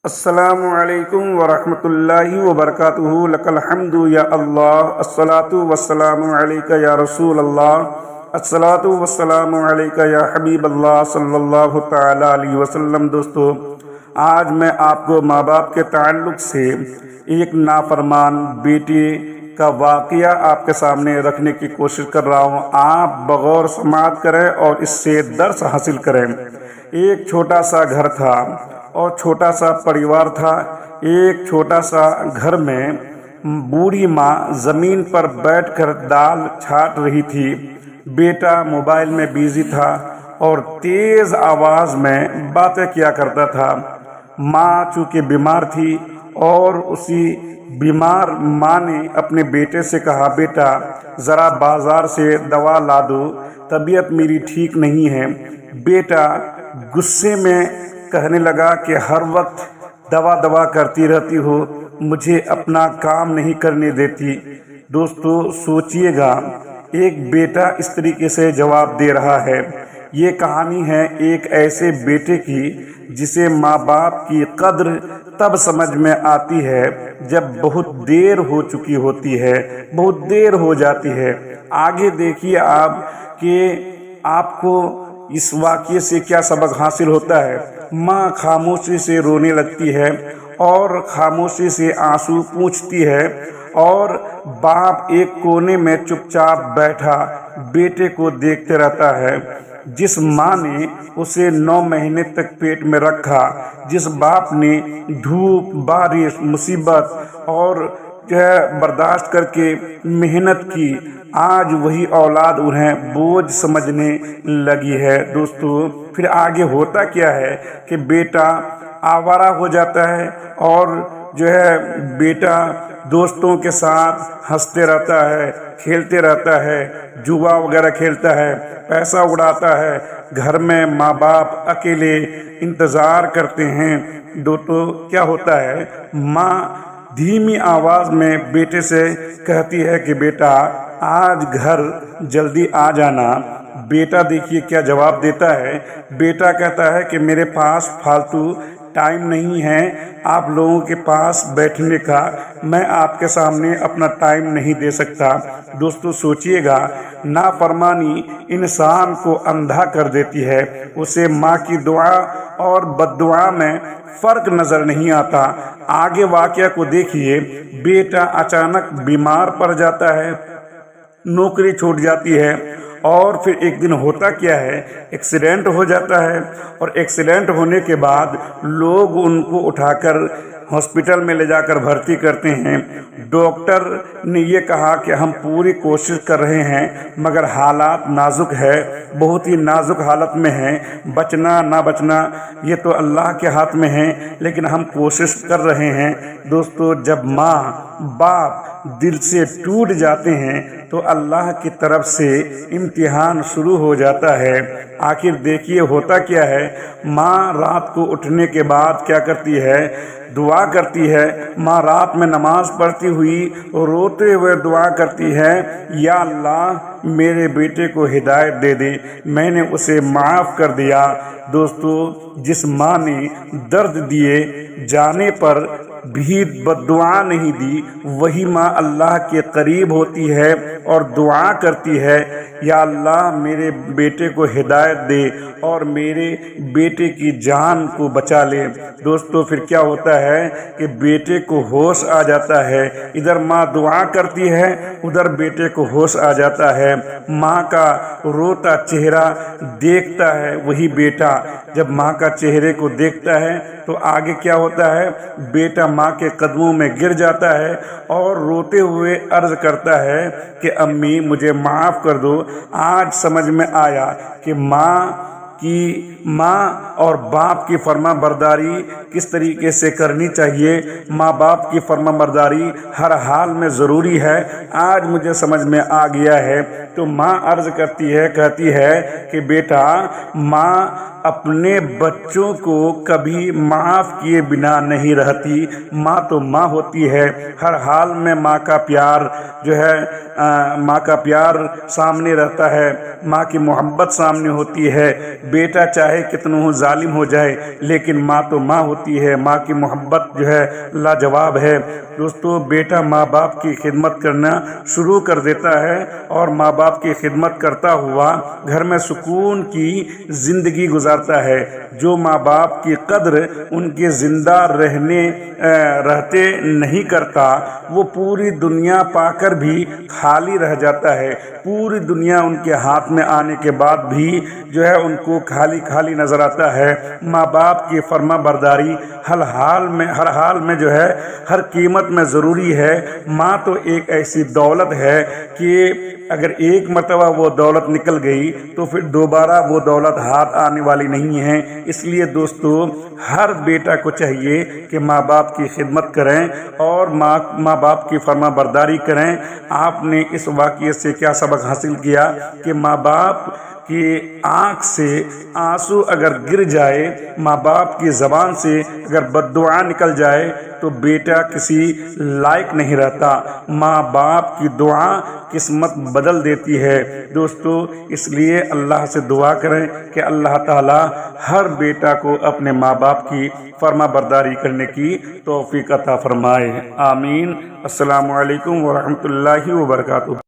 السلام علیکم ورحمۃ اللہ وبرکاتہ۔ لک الحمد یا اللہ، الصلاۃ والسلام علیک یا رسول اللہ، الصلاۃ والسلام علیک یا حبیب اللہ صلی اللہ تعالی علیہ وسلم۔ دوستو، آج میں آپ کو ماں باپ کے تعلق سے ایک نافرمان بیٹے کا واقعہ آپ کے سامنے رکھنے کی کوشش کر رہا ہوں۔ آپ بغور سماعت کریں اور اس سے درس حاصل کریں۔ ایک چھوٹا سا گھر تھا اور چھوٹا سا پریوار تھا۔ ایک چھوٹا سا گھر میں بوڑھی ماں زمین پر بیٹھ کر دال چھانٹ رہی تھی۔ بیٹا موبائل میں بیزی تھا اور تیز آواز میں باتیں کیا کرتا تھا۔ ماں چونکہ بیمار تھی اور اسی بیمار ماں نے اپنے بیٹے سے کہا، بیٹا ذرا بازار سے دوا لا دو، طبیعت میری ٹھیک نہیں ہے۔ بیٹا غصے میں کہنے لگا کہ ہر وقت دوا کرتی رہتی ہو، مجھے اپنا کام نہیں کرنے دیتی۔ دوستو سوچئے گا، ایک بیٹا اس طریقے سے جواب دے رہا ہے۔ یہ کہانی ہے ایک ایسے بیٹے کی جسے ماں باپ کی قدر تب سمجھ میں آتی ہے جب بہت دیر ہو چکی ہوتی ہے، بہت دیر ہو جاتی ہے۔ آگے دیکھیے آپ کہ آپ کو اس واقعے سے کیا سبق حاصل ہوتا ہے۔ ماں خاموشی سے رونے لگتی ہے اور خاموشی سے آنسو پوچھتی ہے، اور باپ ایک کونے میں چپ چاپ بیٹھا بیٹے کو دیکھتے رہتا ہے۔ جس ماں نے اسے 9 مہینے تک پیٹ میں رکھا، جس باپ نے دھوپ بارش مصیبت اور برداشت کر کے محنت کی، آج وہی اولاد انہیں بوجھ سمجھنے لگی ہے۔ دوستو پھر آگے ہوتا کیا ہے کہ بیٹا آوارہ ہو جاتا ہے اور بیٹا دوستوں کے ساتھ ہنستے رہتا ہے، کھیلتے رہتا ہے، جوا وغیرہ کھیلتا ہے، پیسہ اڑاتا ہے۔ گھر میں ماں باپ اکیلے انتظار کرتے ہیں۔ دوستو کیا ہوتا ہے، ماں دھیمی آواز میں بیٹے سے کہتی ہے کہ بیٹا آج گھر جلدی آ جانا۔ بیٹا دیکھیے کیا جواب دیتا ہے۔ بیٹا کہتا ہے کہ میرے پاس فالتو ٹائم نہیں ہے آپ لوگوں کے پاس بیٹھنے کا، میں آپ کے سامنے اپنا ٹائم نہیں دے سکتا۔ دوستو سوچئے گا، نافرمانی انسان کو اندھا کر دیتی ہے، اسے ماں کی دعا اور بد دعا میں فرق نظر نہیں آتا۔ آگے واقعہ کو دیکھیے۔ بیٹا اچانک بیمار پڑ جاتا ہے، نوکری چھوٹ جاتی ہے، اور پھر ایک دن ہوتا کیا ہے، ایکسیڈنٹ ہو جاتا ہے، اور ایکسیڈنٹ ہونے کے بعد لوگ ان کو اٹھا کر ہاسپٹل میں لے جا کر بھرتی کرتے ہیں۔ ڈاکٹر نے یہ کہا کہ ہم پوری کوشش کر رہے ہیں مگر حالات نازک ہے، بہت ہی نازک حالت میں ہیں، بچنا نہ بچنا یہ تو اللہ کے ہاتھ میں ہے، لیکن ہم کوشش کر رہے ہیں۔ دوستو جب ماں باپ دل سے ٹوٹ جاتے ہیں تو اللہ کی طرف سے امتحان شروع ہو جاتا ہے۔ آخر دیکھیے ہوتا کیا ہے، ماں رات کو اٹھنے کے بعد کیا کرتی ہے، دعا کرتی ہے۔ ماں رات میں نماز پڑھتی ہوئی روتے ہوئے دعا کرتی ہے، یا اللہ میرے بیٹے کو ہدایت دے دے، میں نے اسے معاف کر دیا۔ دوستو جس ماں نے درد دیے جانے پر بھی بد دعا نہیں دی، وہی ماں اللہ کے قریب ہوتی ہے اور دعا کرتی ہے، یا اللہ میرے بیٹے کو ہدایت دے اور میرے بیٹے کی جان کو بچا لے۔ دوستو پھر کیا ہوتا ہے کہ بیٹے کو ہوش آ جاتا ہے۔ ادھر ماں دعا کرتی ہے، ادھر بیٹے کو ہوش آ جاتا ہے۔ ماں کا روتا چہرہ دیکھتا ہے وہی بیٹا، جب ماں کا چہرے کو دیکھتا ہے تو آگے کیا ہوتا ہے، بیٹا ماں کے قدموں میں گر جاتا ہے اور روتے ہوئے عرض کرتا ہے کہ امی مجھے معاف کر دو۔ آج سمجھ میں آیا کہ ماں اور باپ کی فرما برداری کس طریقے سے کرنی چاہیے۔ ماں باپ کی فرما برداری ہر حال میں ضروری ہے، آج مجھے سمجھ میں آ گیا ہے۔ تو ماں عرض کرتی ہے، کہتی ہے کہ بیٹا ماں اپنے بچوں کو کبھی معاف کیے بنا نہیں رہتی، ماں تو ماں ہوتی ہے، ہر حال میں ماں کا پیار ماں کا پیار سامنے رہتا ہے، ماں کی محبت سامنے ہوتی ہے۔ بیٹا چاہے کتنا ہو ظالم ہو جائے لیکن ماں تو ماں ہوتی ہے، ماں کی محبت جو ہے لاجواب ہے۔ دوستو بیٹا ماں باپ کی خدمت کرنا شروع کر دیتا ہے اور ماں باپ کی خدمت کرتا ہوا گھر میں سکون کی زندگی گزارتا ہے۔ جو ماں باپ کی قدر ان کے زندہ رہتے نہیں کرتا وہ پوری دنیا پا کر بھی خالی رہ جاتا ہے۔ پوری دنیا ان کے ہاتھ میں آنے کے بعد بھی جو ہے ان کو خالی خالی نظر آتا ہے۔ ماں باپ کی فرما برداری ہر حال میں جو ہے ہر قیمت میں ضروری ہے۔ ماں تو ایک ایسی دولت ہے کہ اگر ایک مرتبہ وہ دولت نکل گئی تو پھر دوبارہ وہ دولت ہاتھ آنے والی نہیں ہے۔ اس لیے دوستو ہر بیٹا کو چاہیے کہ ماں باپ کی خدمت کریں اور ماں باپ کی فرما برداری کریں۔ آپ نے اس واقعے سے کیا سبق حاصل کیا کہ ماں باپ کی آنکھ سے آنسو اگر گر جائے، ماں باپ کی زبان سے اگر بد دعا نکل جائے تو بیٹا کسی لائق نہیں رہتا۔ ماں باپ کی دعا قسمت بدل دیتی ہے۔ دوستو اس لیے اللہ سے دعا کریں کہ اللہ تعالی ہر بیٹا کو اپنے ماں باپ کی فرما برداری کرنے کی توفیق عطا فرمائے، آمین۔ السلام علیکم ورحمۃ اللہ وبرکاتہ۔